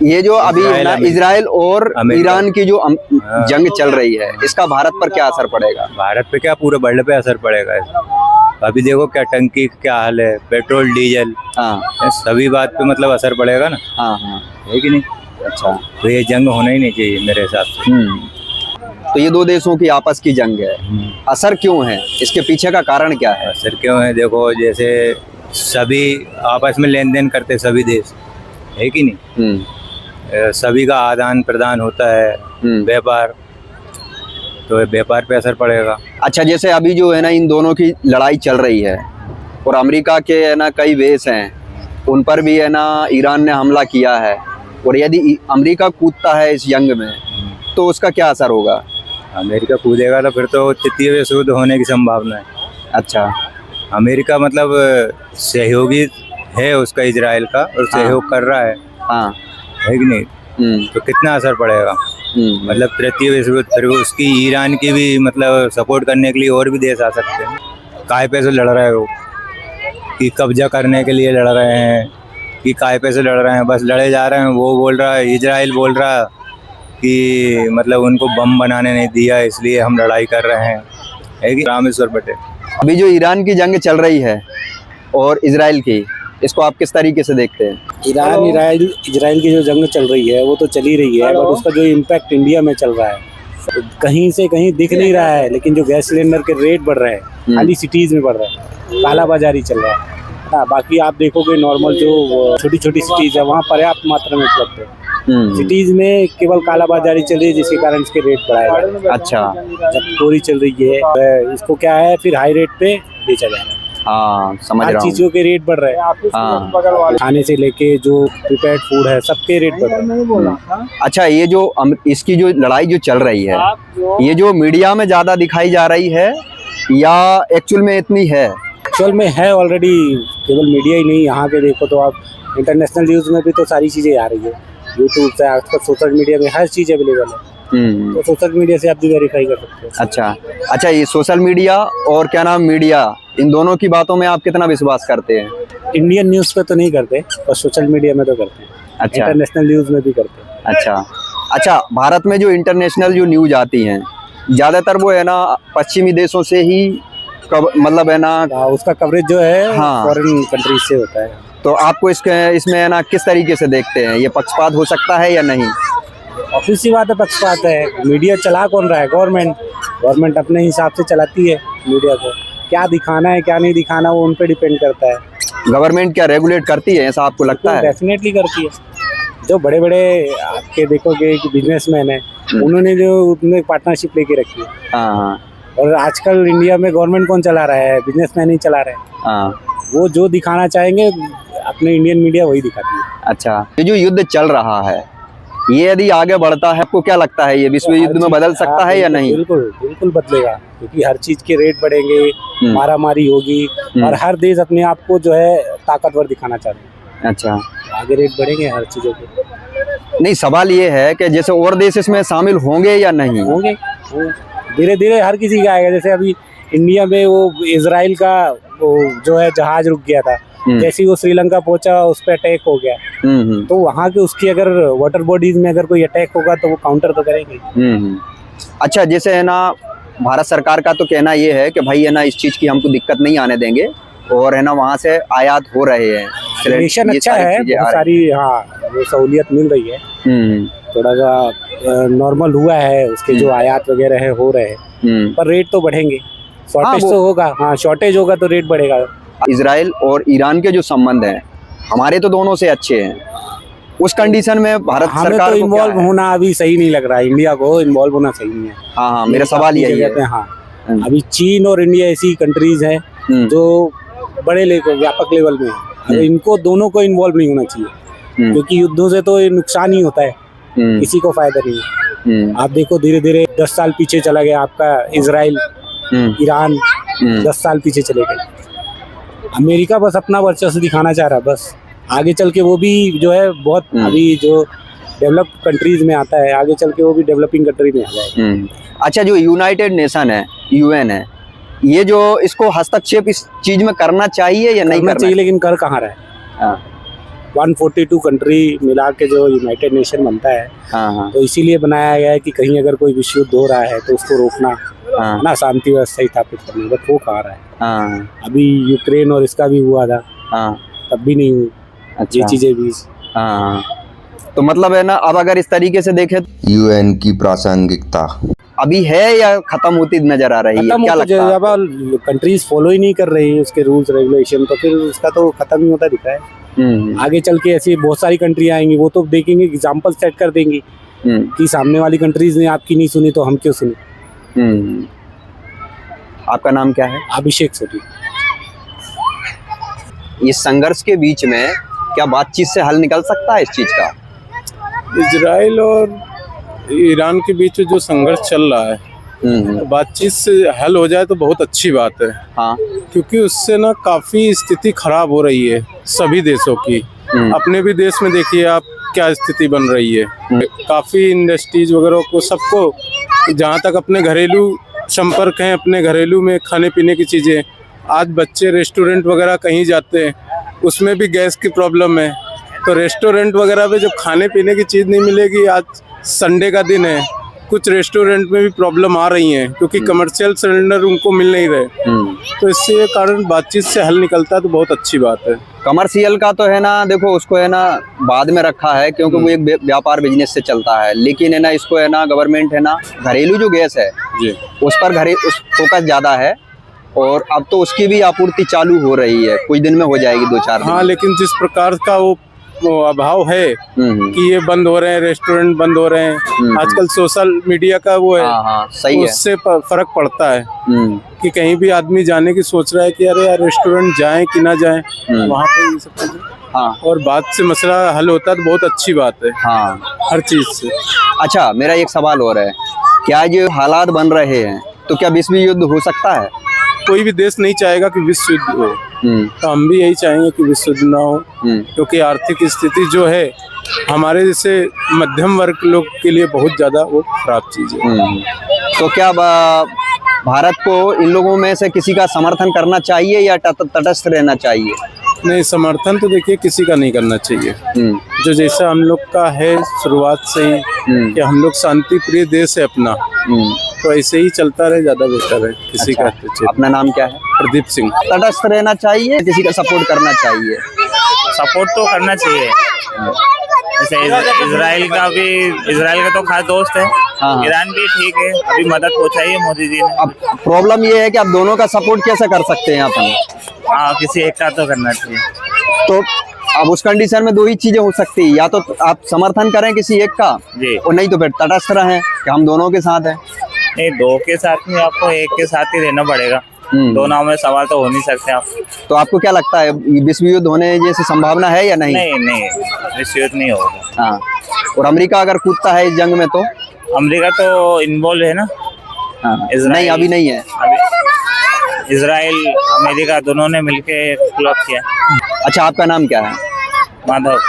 ये जो अभी ना इजराइल और ईरान की जो जंग चल रही है, इसका भारत पर क्या असर पड़ेगा? भारत पे क्या, पूरे वर्ल्ड पे असर पड़ेगा इसका। अभी देखो क्या टंकी क्या हाल है, पेट्रोल डीजल, हाँ सभी बात पे मतलब असर पड़ेगा ना। हाँ हाँ, है कि नहीं? अच्छा। तो ये जंग होना ही नहीं चाहिए मेरे हिसाब से। तो ये दो देशों की आपस की जंग है, असर क्यों है, इसके पीछे का कारण क्या है? असर क्यों है, देखो जैसे सभी आपस में लेन देन करते सभी देश, है कि नहीं? सभी का आदान प्रदान होता है, व्यापार, तो व्यापार पे असर पड़ेगा। अच्छा, जैसे अभी जो है ना इन दोनों की लड़ाई चल रही है और अमेरिका के है ना कई बेस हैं, उन पर भी है ना ईरान ने हमला किया है, और यदि अमेरिका कूदता है इस जंग में तो उसका क्या असर होगा? अमेरिका कूदेगा तो फिर तो तृतीय विश्व युद्ध होने की संभावना है। अच्छा, अमेरिका मतलब सहयोगी है उसका, इजराइल का, और सहयोग कर रहा है, हाँ, है कि नहीं? तो कितना असर पड़ेगा, मतलब तृतीय विश्व युद्ध, फिर उसकी ईरान की भी मतलब सपोर्ट करने के लिए और भी देश आ सकते हैं। काय पे से लड़ रहे हो कि कब्जा करने के लिए लड़ रहे हैं, कि काय पे से लड़ रहे हैं, बस लड़े जा रहे हैं। वो बोल रहा है, इजराइल बोल रहा है कि मतलब उनको बम बनाने नहीं दिया इसलिए हम लड़ाई कर रहे हैं, है कि? रामेश्वर पटेल। अभी जो ईरान की जंग चल रही है और इजराइल की, इसको आप किस तरीके से देखते हैं? ईरान इजराइल की जो जंग चल रही है वो तो चल ही रही है, बट उसका जो इम्पैक्ट इंडिया में चल रहा है कहीं से कहीं दिख नहीं रहा है। लेकिन जो गैस सिलेंडर के रेट बढ़ रहे हैं, खाली सिटीज में बढ़ रहे हैं, काला बाजारी चल रहा है। हाँ, बाकी आप देखोगे नॉर्मल जो छोटी छोटी सिटीज है वहाँ पर्याप्त मात्रा में उपलब्ध है। सिटीज में केवल काला बाजारी चल रही है, जिसके कारण इसके रेट बढ़ाए जा रहे हैं। अच्छा, जब चोरी चल रही है इसको क्या है, फिर हाई रेट पे बेचा जा रहा है। हाँ, समझ हर रहा हूँ। चीजों के रेट बढ़ रहे हैं, हाँ, खाने से लेके जो प्रिपेयर्ड फूड है सबके रेट बढ़ रहे हैं। अच्छा, ये जो इसकी जो लड़ाई जो चल रही है, ये जो मीडिया में ज्यादा दिखाई जा रही है या एक्चुअल में इतनी है? एक्चुअल में है ऑलरेडी, केवल मीडिया ही नहीं, यहाँ पे देखो तो आप इंटरनेशनल न्यूज में भी तो सारी चीजें आ रही है। यूट्यूब से आजकल सोशल मीडिया में हर चीज अवेलेबल है, तो सोशल मीडिया से आप भी वेरीफाई कर सकते हो। अच्छा, ये सोशल मीडिया और क्या नाम मीडिया, इन दोनों की बातों में आप कितना विश्वास करते हैं? इंडियन न्यूज पे तो नहीं करते, और सोशल मीडिया में तो करते हैं। अच्छा, इंटरनेशनल न्यूज में भी करते हैं। अच्छा, भारत में जो इंटरनेशनल जो न्यूज आती हैं ज्यादातर वो है ना पश्चिमी देशों से ही मतलब है ना, उसका कवरेज जो है हाँ, फॉरेन कंट्रीज से होता है। तो आपको इसमें है ना किस तरीके से देखते हैं, ये पक्षपात हो सकता है या नहीं? ऑफिस सी बात है, पक्षपात है। मीडिया चला कौन रहा है? गवर्नमेंट अपने हिसाब से चलाती है मीडिया को। क्या दिखाना है क्या नहीं दिखाना वो उन पे डिपेंड करता है। गवर्नमेंट क्या रेगुलेट करती है, ऐसा आपको लगता है? डेफिनेटली करती है। जो बड़े बड़े आपके देखोगे कि बिजनेसमैन है, उन्होंने जो उनमें पार्टनरशिप लेके रखी है। हाँ, और आजकल इंडिया में गवर्नमेंट कौन चला रहा है? बिजनेसमैन ही चला रहे हैं। हाँ, वो जो दिखाना चाहेंगे अपने इंडियन मीडिया वही दिखाती है। अच्छा, ये जो युद्ध चल रहा है ये यदि आगे बढ़ता है, आपको क्या लगता है ये विश्व युद्ध में बदल सकता है या नहीं? बिल्कुल बदलेगा, क्योंकि हर चीज के रेट बढ़ेंगे, मारामारी होगी, और हर देश अपने आप को जो है ताकतवर दिखाना चाहते हैं। अच्छा, आगे रेट बढ़ेंगे हर चीजों के। नहीं, सवाल ये है कि जैसे और देश इसमें शामिल होंगे या नहीं होंगे? धीरे धीरे हर किसी का आएगा। जैसे अभी इंडिया में वो इजराइल का वो जो है जहाज रुक गया था, जैसे ही वो श्रीलंका पहुंचा उस पर अटैक हो गया, तो वहाँ के उसकी अगर वाटर बॉडीज में अगर कोई अटैक होगा तो वो काउंटर तो करेंगे। अच्छा, जैसे है ना भारत सरकार का तो कहना ये है कि भाई है ना इस चीज की हमको दिक्कत नहीं आने देंगे, और है ना वहाँ से आयात हो रहे हैं, रिलेशन अच्छा है, बहुत सारी हाँ वो सहूलियत मिल रही है। थोड़ा सा नॉर्मल हुआ है, उसके जो आयात वगैरह है हो रहे हैं, पर रेट तो बढ़ेंगे। शॉर्टेज तो होगा, हाँ शॉर्टेज होगा तो रेट बढ़ेगा। इजराइल और ईरान के जो संबंध हैं हमारे तो दोनों से अच्छे हैं, उस कंडीशन में भारत सरकार तो इन्वॉल्व होना अभी सही नहीं लग रहा है। इंडिया को इन्वॉल्व होना सही नहीं है। हाँ, मेरा सवाल यही है। हाँ, अभी चीन और इंडिया ऐसी कंट्रीज हैं जो बड़े व्यापक लेवल में है, इनको दोनों को इन्वॉल्व नहीं होना चाहिए, क्योंकि युद्धों से तो नुकसान ही होता है, किसी को फायदा नहीं है। आप देखो धीरे धीरे 10 साल पीछे चला गया आपका इजराइल, ईरान 10 साल पीछे चले गए। अमेरिका बस अपना वर्चस्व दिखाना चाह रहा है, बस आगे चल के वो भी जो है बहुत अभी जो डेवलप्ड कंट्रीज में आता है, आगे चल के वो भी डेवलपिंग कंट्री में आ जाएगा। अच्छा, जो यूनाइटेड नेशन है, यूएन है, ये जो इसको हस्तक्षेप इस चीज में करना चाहिए या नहीं करना चाहिए? लेकिन कर कहाँ रहा है? 142 कंट्री मिला के जो यूनाइटेड नेशन बनता है, हाँ हाँ तो इसीलिए बनाया गया है कि कहीं अगर कोई विश्व युद्ध हो रहा है तो उसको रोकना, हाँ ना शांति व्यवस्था स्थापित करना, बट वो कहा रहा है। हाँ अभी यूक्रेन और इसका भी हुआ था, हाँ तब भी नहीं हुई अच्छा ये चीजें भी। हाँ। तो मतलब है ना, अब अगर इस तरीके से देखें तो यूएन की प्रासंगिकता अभी है या खत्म होती नजर आ रही है, खत्म क्या होता लगता है? जब कंट्रीज फॉलो ही नहीं कर रही है उसके रूल्स रेगुलेशन, तो फिर उसका तो खत्म ही होता दिखा है। आगे चल के ऐसी बहुत सारी कंट्री आएंगी, वो तो देखेंगे, एग्जाम्पल सेट कर देंगी कि सामने वाली कंट्रीज ने आपकी नहीं सुनी तो हम क्यों सुने। आपका नाम क्या है? अभिषेक सोटी। इस संघर्ष के बीच में क्या बातचीत से हल निकल सकता है इस चीज का? इजराइल और ईरान के बीच जो संघर्ष चल रहा है, बातचीत से हल हो जाए तो बहुत अच्छी बात है। हाँ क्योंकि उससे ना काफी स्थिति खराब हो रही है सभी देशों की। अपने भी देश में देखिए आप क्या स्थिति बन रही है। काफी इंडस्ट्रीज वगैरह को सबको, जहाँ तक अपने घरेलू संपर्क हैं, अपने घरेलू में खाने पीने की चीजें, आज बच्चे रेस्टोरेंट वगैरह कहीं जाते हैं उसमें भी गैस की प्रॉब्लम है। तो रेस्टोरेंट वगैरह में जब खाने पीने की चीज़ नहीं मिलेगी, आज संडे का दिन है, कुछ रेस्टोरेंट में भी प्रॉब्लम आ रही है क्योंकि कमर्शियल सिलेंडर उनको मिल नहीं रहे। तो इससे ये कारण बातचीत से हल निकलता है तो बहुत अच्छी बात है। कमर्शियल का तो है ना, देखो उसको है ना बाद में रखा है क्योंकि वो एक व्यापार बिजनेस से चलता है, लेकिन है ना इसको है ना गवर्नमेंट है ना घरेलू जो गैस है जी उस पर उस फोकस ज्यादा है, और अब तो उसकी भी आपूर्ति चालू हो रही है, कुछ दिन में हो जाएगी 2-4 दिन। हाँ, लेकिन जिस प्रकार का वो अभाव है कि ये बंद हो रहे हैं, रेस्टोरेंट बंद हो रहे हैं, आजकल सोशल मीडिया का वो है, हाँ सही है, उससे फर्क पड़ता है कि कहीं भी आदमी जाने की सोच रहा है कि अरे यार रेस्टोरेंट जाएं कि ना जाएं, वहाँ पे ये सब चीजें, हाँ और बात से मसला हल होता है तो बहुत अच्छी बात है हाँ हर चीज से। अच्छा, मेरा एक सवाल और है, क्या जो हालात बन रहे हैं तो क्या विश्व युद्ध हो सकता है? कोई भी देश नहीं चाहेगा कि विश्व युद्ध हो, तो हम भी यही चाहेंगे कि विश्व युद्ध ना हो, क्योंकि आर्थिक स्थिति जो है हमारे जैसे मध्यम वर्ग लोग के लिए बहुत ज्यादा वो खराब चीज है। तो क्या भारत को इन लोगों में से किसी का समर्थन करना चाहिए या तटस्थ रहना चाहिए? नहीं, समर्थन तो देखिए किसी का नहीं करना चाहिए। जो जैसा हम लोग का है शुरुआत से ही कि हम लोग शांति प्रिय देश है अपना, तो ऐसे ही चलता रहे, ज्यादा बेहतर है। किसी का अपना नाम क्या है? प्रदीप सिंह। तटस्थ रहना चाहिए, किसी का सपोर्ट करना चाहिए? सपोर्ट तो करना चाहिए। जैसे इजराइल का तो खास दोस्त है, ईरान भी ठीक है, अभी मदद पहुंचाई है मोदी जी ने। अब प्रॉब्लम ये है कि आप दोनों का सपोर्ट कैसे कर सकते हैं अपन? हाँ, किसी एक का तो करना चाहिए। तो अब उस कंडीशन में दो ही चीजें हो सकती है, या तो आप समर्थन करें किसी एक का जी, और नहीं तो फिर तटस्थ रहें कि हम दोनों के साथ हैं। नहीं, दो के साथ में आपको एक के साथ ही रहना पड़ेगा, दो नाव में सवाल तो हो नहीं सकते आप। तो आपको क्या लगता है विश्व युद्ध होने जैसी संभावना है या नहीं? नहीं, विश्व युद्ध नहीं होगा। हाँ, और अमेरिका अगर कूदता है इस जंग में तो? अमेरिका तो इन्वॉल्व है ना। हाँ, नहीं अभी नहीं है। अभी इजराइल अमेरिका दोनों ने मिलके क्लब किया। अच्छा, आपका नाम क्या है? माधव।